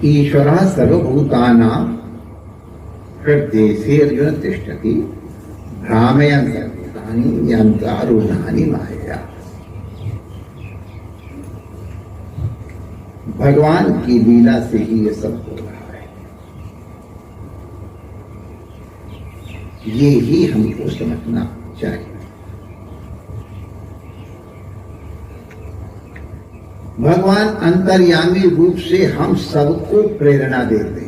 ईश्वरः सर्वभूतानां हृद्देशे अर्जुन तिष्ठति भ्रामयन् सर्वभूतानि यन्त्रारूढानि मायया। भगवान की लीला से ही ये सब हो रहा है, ये ही हमको समझना चाहिए। भगवान अंतर्यामी रूप से हम सबको प्रेरणा देते,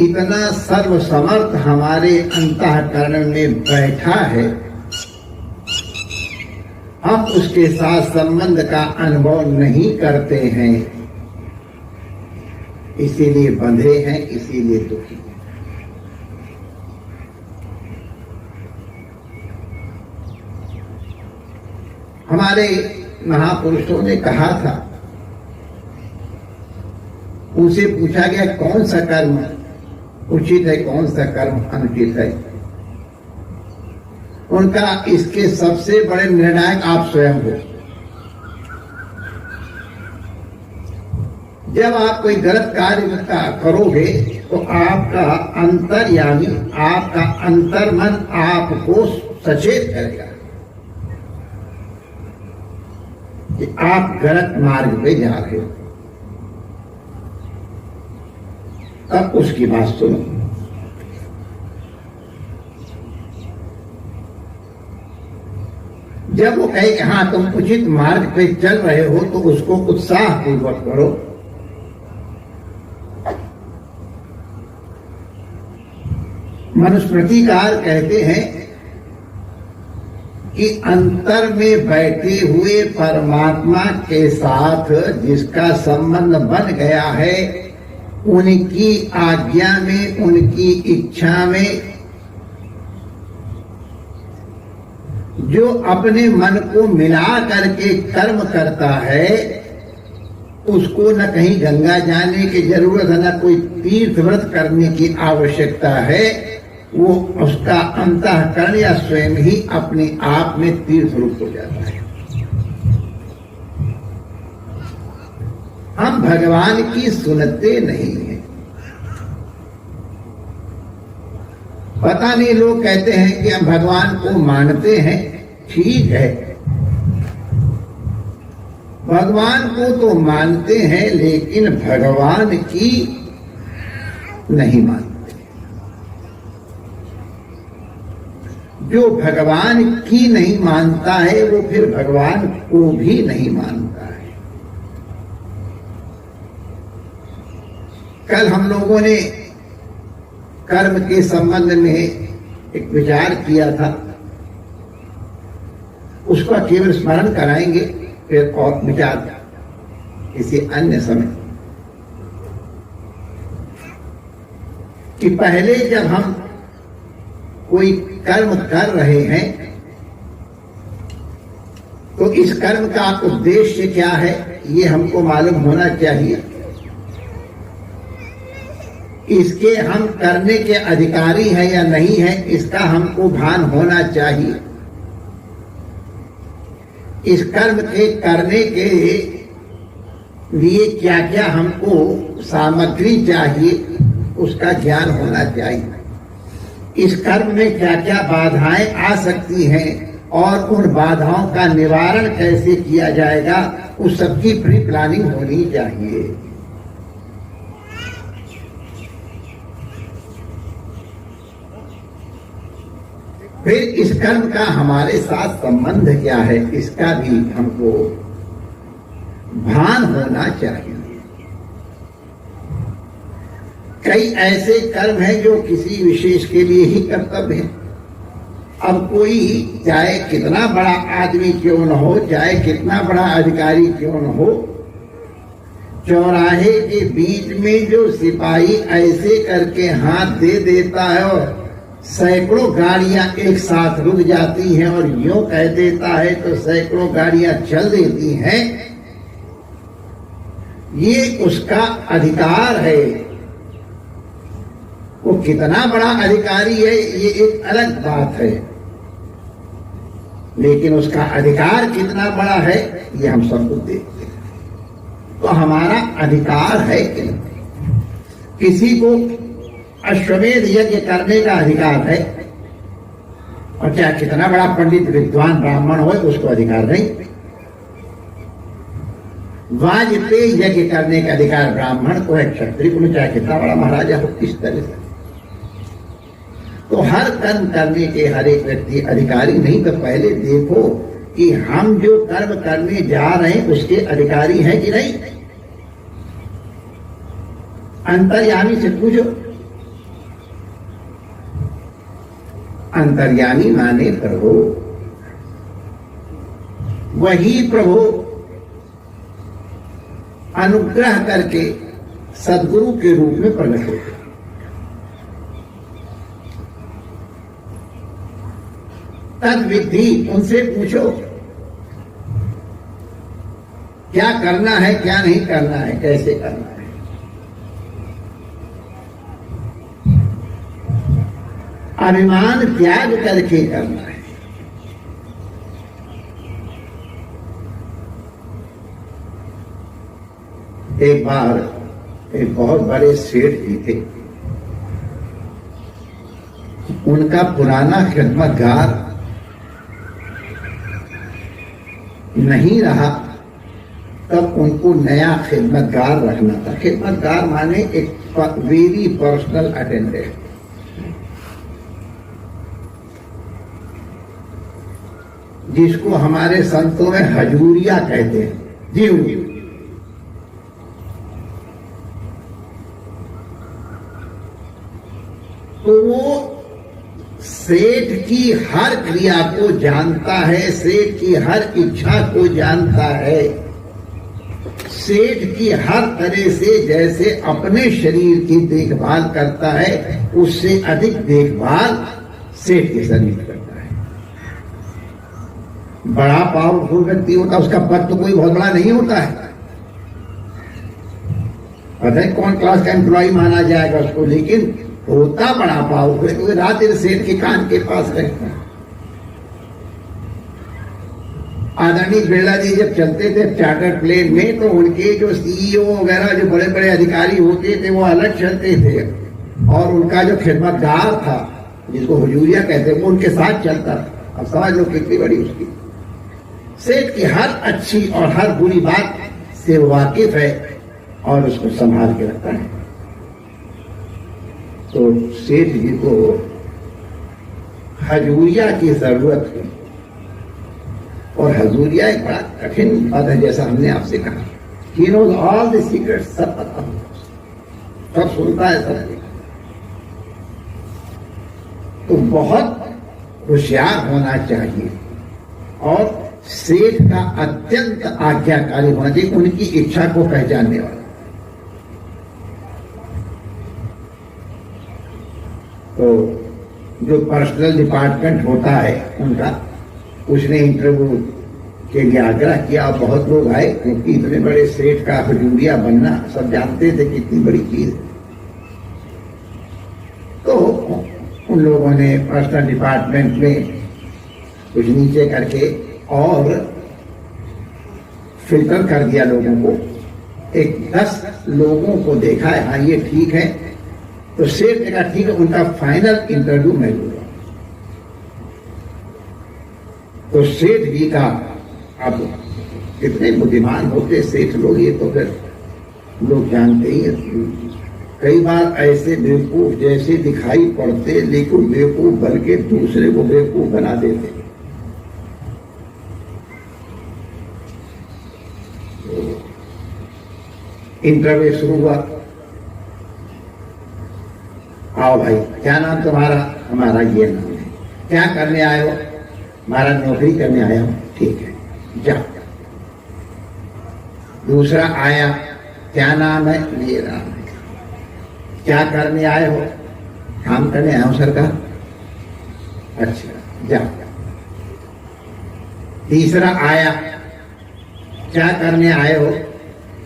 इतना सर्वसमर्थ हमारे अंतःकरण में बैठा है, हम उसके साथ संबंध का अनुभव नहीं करते हैं, इसीलिए बंधे हैं, इसीलिए दुखी हैं। हमारे महापुरुषों ने कहा था, उनसे पूछा गया कौन सा कर्म उचित है, कौन सा कर्म अनुचित है। उनका इसके सबसे बड़े निर्णायक आप स्वयं हो। जब आप कोई गलत कार्य करोगे तो आपका अंतर्यामी, आपका अंतर्मन आपको सचेत करेगा कि आप गलत मार्ग पे जा रहे हो। अब उसकी बात सुनो। जब वो कहे कि हाँ तुम उचित मार्ग पे चल रहे हो तो उसको उत्साह पूर्वक करो। मनुस्मृतिकार कहते हैं कि अंतर में बैठे हुए परमात्मा के साथ जिसका संबंध बन गया है, उनकी आज्ञा में, उनकी इच्छा में जो अपने मन को मिला करके कर्म करता है, उसको न कहीं गंगा जाने की जरूरत है, न कोई तीर्थ व्रत करने की आवश्यकता है। वो उसका अंतःकरण या स्वयं ही अपने आप में तीर्थ रूप हो जाता है। हम भगवान की सुनते नहीं हैं। पता नहीं, लोग कहते हैं कि हम भगवान को मानते हैं, ठीक है, भगवान को तो मानते हैं लेकिन भगवान की नहीं मानते। जो भगवान की नहीं मानता है वो फिर भगवान को भी नहीं मानता है। कल हम लोगों ने कर्म के संबंध में एक विचार किया था, उसका केवल स्मरण कराएंगे, फिर और विचार किसी अन्य समय। कि पहले जब हम कोई कर्म कर रहे हैं तो इस कर्म का उद्देश्य क्या है, ये हमको मालूम होना चाहिए। इसके हम करने के अधिकारी हैं या नहीं हैं, इसका हमको भान होना चाहिए। इस कर्म के करने के लिए क्या क्या हमको सामग्री चाहिए, उसका ज्ञान होना चाहिए। इस कर्म में क्या क्या बाधाएं आ सकती हैं और उन बाधाओं का निवारण कैसे किया जाएगा, उस सबकी प्री प्लानिंग होनी चाहिए। फिर इस कर्म का हमारे साथ संबंध क्या है, इसका भी हमको भान होना चाहिए। कई ऐसे कर्म हैं जो किसी विशेष के लिए ही कर्तव्य हैं। अब कोई चाहे कितना बड़ा आदमी क्यों न हो, चाहे कितना बड़ा अधिकारी क्यों न हो, चौराहे के बीच में जो सिपाही ऐसे करके हाथ दे देता है और सैकड़ों गाड़ियां एक साथ रुक जाती हैं और यूं कह देता है तो सैकड़ों गाड़ियां चल देती हैं, ये उसका अधिकार है। वो कितना बड़ा अधिकारी है ये एक अलग बात है, लेकिन उसका अधिकार कितना बड़ा है ये हम सबको देखते हैं। तो हमारा अधिकार है कि किसी को अश्वमेध यज्ञ करने का अधिकार है, और क्या कितना बड़ा पंडित विद्वान ब्राह्मण हो उसको अधिकार नहीं। वाजपेयी यज्ञ करने का अधिकार ब्राह्मण को है, क्षत्रिय को चाहे कितना बड़ा महाराजा हो। इस तरह से तो हर कर्म करने के हर एक व्यक्ति अधिकारी नहीं। तो पहले देखो कि हम जो कर्म करने जा रहे हैं उसके अधिकारी हैं कि नहीं। अंतर्यामी से पूछो। अंतर्यामी माने प्रभु, वही प्रभु अनुग्रह करके सद्गुरु के रूप में प्रकट होते। तद विधि, उनसे पूछो क्या करना है क्या नहीं करना है, कैसे करना है। अभिमान त्याग करके करना है। एक बार एक बहुत बड़े सेठ जी थे, उनका पुराना खिदमतगार नहीं रहा, तब उनको नया खिदमतगार रखना था। खिदमतगार माने एक वेरी पर्सनल अटेंडेंट, जिसको हमारे संतों में हजूरिया कहते हैं। जी तो वो सेठ की हर क्रिया को जानता है, सेठ की हर इच्छा को जानता है, सेठ की हर तरह से जैसे अपने शरीर की देखभाल करता है उससे अधिक देखभाल सेठ के शरीर करता है। बड़ा पावरफुल व्यक्ति होता है, उसका पद तो कोई बहुत बड़ा नहीं होता है। पता है कौन क्लास का एम्प्लॉय माना जाएगा उसको, लेकिन होता बड़ा पावरफुल, क्योंकि रात दिन सेठ के कान के पास रहता है। आदरणीय बिरला जी जब चलते थे चार्टर प्लेन में, तो उनके जो सीईओ वगैरह जो बड़े बड़े अधिकारी होते थे वो अलग चलते थे, और उनका जो खिदमतगार था जिसको हुजूरिया कहते वो उनके साथ चलता था। अब समझ लो कितनी बड़ी उसकी। सेठ की हर अच्छी और हर बुरी बात से वाकिफ है और उसको संभाल के रखता है। तो सेठ जी को हजूरिया की जरूरत है, और हजूरिया एक बड़ा कठिन पद है, जैसा हमने आपसे कहा। He knows all the secrets, सब पता होता, सब सुनता है, सब। तो बहुत होशियार होना चाहिए, और सेठ का अत्यंत आज्ञाकारी होना चाहिए, उनकी इच्छा को पहचानने वाला। तो जो पर्सनल डिपार्टमेंट होता है उनका, उसने इंटरव्यू के लिए आग्रह किया। बहुत लोग आए, क्योंकि इतने बड़े सेठ का हजूरिया बनना सब जानते थे कितनी बड़ी चीज। तो उन लोगों ने पर्सनल डिपार्टमेंट में कुछ नीचे करके और फिल्टर कर दिया लोगों को। एक 10 लोगों को देखा है, हाँ ये ठीक है। तो सेठ ने कहा ठीक है, उनका फाइनल इंटरव्यू मैं लूंगा। तो सेठ जी का, अब कितने बुद्धिमान होते सेठ लोग, ये तो फिर लोग जानते ही हैं। कई बार ऐसे बेवकूफ जैसे दिखाई पड़ते, लेकिन बेवकूफ बन के दूसरे को बेवकूफ बना देते। इंटरव्यू शुरू हुआ। आओ भाई, क्या नाम तुम्हारा? हमारा ये नाम है। क्या करने आए हो? हमारा नौकरी करने आया हूं। ठीक है, जाओ। दूसरा आया, क्या नाम है? मेरा नाम है। क्या करने आए हो? काम करने आया हूं सरकार। अच्छा, जाओ। तीसरा आया, क्या करने आए हो?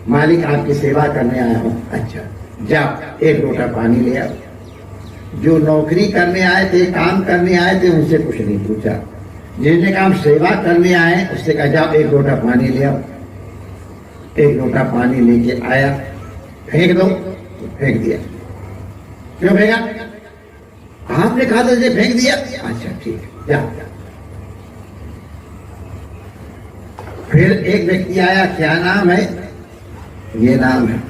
मालिक आपकी सेवा करने आया हूं। अच्छा, जाओ, एक लोटा पानी ले आओ। जो नौकरी करने आए थे, काम करने आए थे, उनसे कुछ नहीं पूछा। जिसने काम सेवा करने आए उससे कहा जाओ एक लोटा पानी ले आओ। एक लोटा पानी लेके आया, फेंक दो, तो फेंक दिया। क्यों फेंका? आपने कहा था फेंक दिया। अच्छा ठीक है, जा। फिर एक व्यक्ति आया, क्या नाम है? ये नाम है।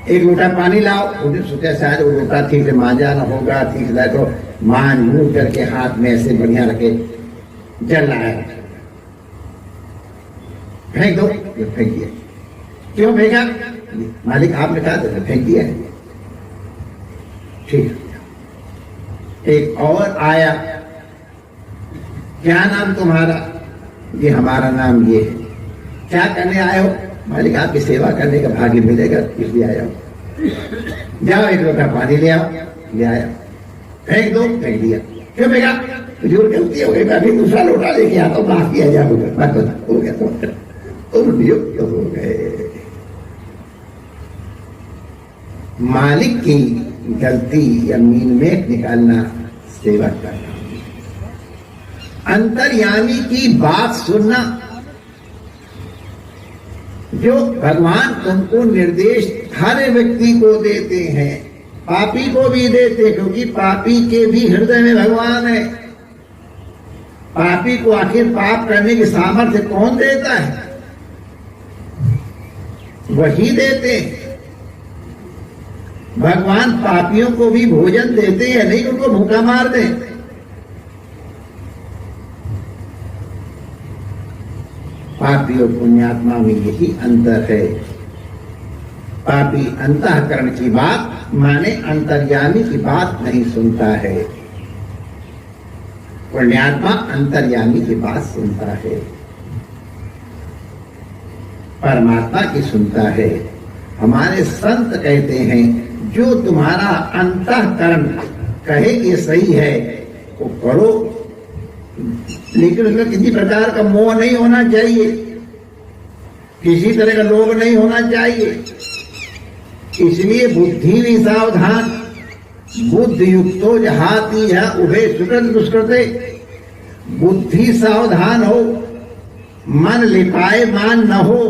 एक लोटा पानी लाओ। उन्हें सोचा शायद वो लोटा ठीक से मांजा ना होगा, ठीक से तो मान मुंह करके हाथ में ऐसे बढ़िया रखे जल रहा है, फेंक दो। ये फेंक दिया। क्यों फेंका? मालिक आपने कहा था फेंक दिया है। ठीक। एक और आया, क्या नाम तुम्हारा? ये हमारा नाम ये है। क्या करने आए हो? मालिक आपकी सेवा करने का भाग्य मिलेगा इसलिए आया हो। जाओ एक लोटा पानी ले आओ। ले आया, फेंक दो। फेंक दिया। क्यों फेंका? जो गलती हो गई, मैं अभी दूसरा लोटा लेके आता हूँ, माफ किया जाए। हो गया तो नियुक्त हो गए। मालिक की गलती या मीनमेट निकालना सेवा करना, अंतर्यामी की बात सुनना। जो भगवान तुमको निर्देश हर व्यक्ति को देते हैं, पापी को भी देते, क्योंकि पापी के भी हृदय में भगवान है। पापी को आखिर पाप करने की सामर्थ्य कौन देता है? वही देते हैं। भगवान पापियों को भी भोजन देते हैं, नहीं उनको भूखा मार दें। पापी और पुण्यात्मा में यही अंतर है। पापी अंतःकरण की बात माने अंतर्यामी की बात नहीं सुनता है, पुण्यात्मा अंतर्यामी की बात सुनता है, परमात्मा की सुनता है। हमारे संत कहते हैं, जो तुम्हारा अंतःकरण कहे ये सही है वो करो, लेकिन उसमें किसी प्रकार का मोह नहीं होना चाहिए, किसी तरह का लोभ नहीं होना चाहिए। इसलिए बुद्धि भी सावधान। बुद्धि युक्तो जहाती है उभे सुकृत दुष्कृते। बुद्धि सावधान हो, मन लिपाए मान न हो,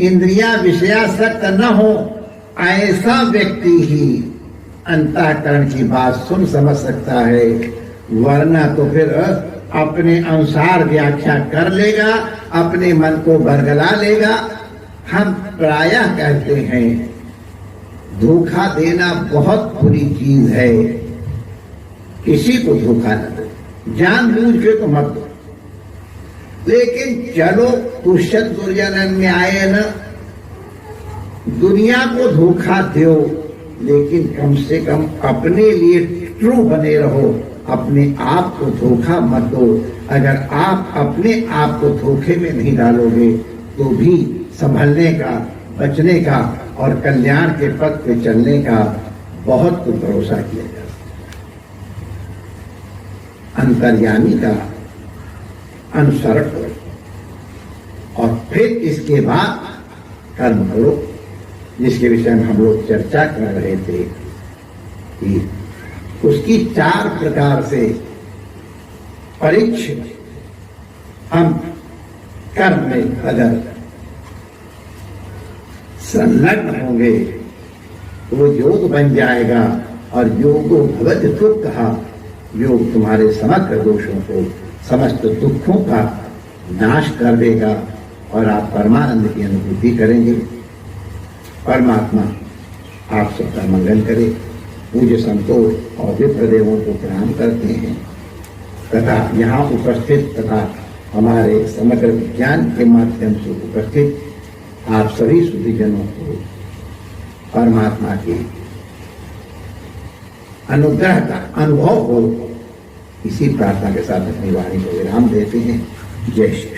इंद्रिया विषयासक्त न हो, ऐसा व्यक्ति ही अंतःकरण की बात सुन समझ सकता है। वरना तो फिर अपने अनुसार व्याख्या कर लेगा, अपने मन को बरगला लेगा। हम प्रायः कहते हैं धोखा देना बहुत बुरी चीज है। किसी को धोखा न दो, जानबूझ के तो मत दो, लेकिन चलो तुष्यत दुर्जनन में आए न, दुनिया को धोखा दो, लेकिन कम से कम अपने लिए ट्रू बने रहो, अपने आप को धोखा मत दो। अगर आप अपने आप को धोखे में नहीं डालोगे तो भी संभलने का, बचने का और कल्याण के पथ पे चलने का बहुत कुछ भरोसा किया जा सकता है। अंतर्यामी का अनुसरण करो और फिर इसके बाद कर्म करो, जिसके विषय में हम लोग चर्चा कर रहे थे कि उसकी 4 प्रकार से परीक्षित हम कर्म में अगर संलग्न होंगे तो वो योग बन जाएगा। और योगो भगवत दुख कहा, योग तुम्हारे समग्र दोषों को, समस्त दुखों का नाश कर देगा और आप परमानंद की अनुभूति करेंगे। परमात्मा आप सबका मंगल करे। पूज्य संतों और विप्रदेवों को प्रणाम करते हैं तथा यहाँ उपस्थित तथा हमारे समग्र विज्ञान के माध्यम से उपस्थित आप सभी सुधीजनों को परमात्मा के अनुग्रह का अनुभव हो, इसी प्रार्थना के साथ अपनी वाणी को विराम देते हैं। जय श्री कृष्ण।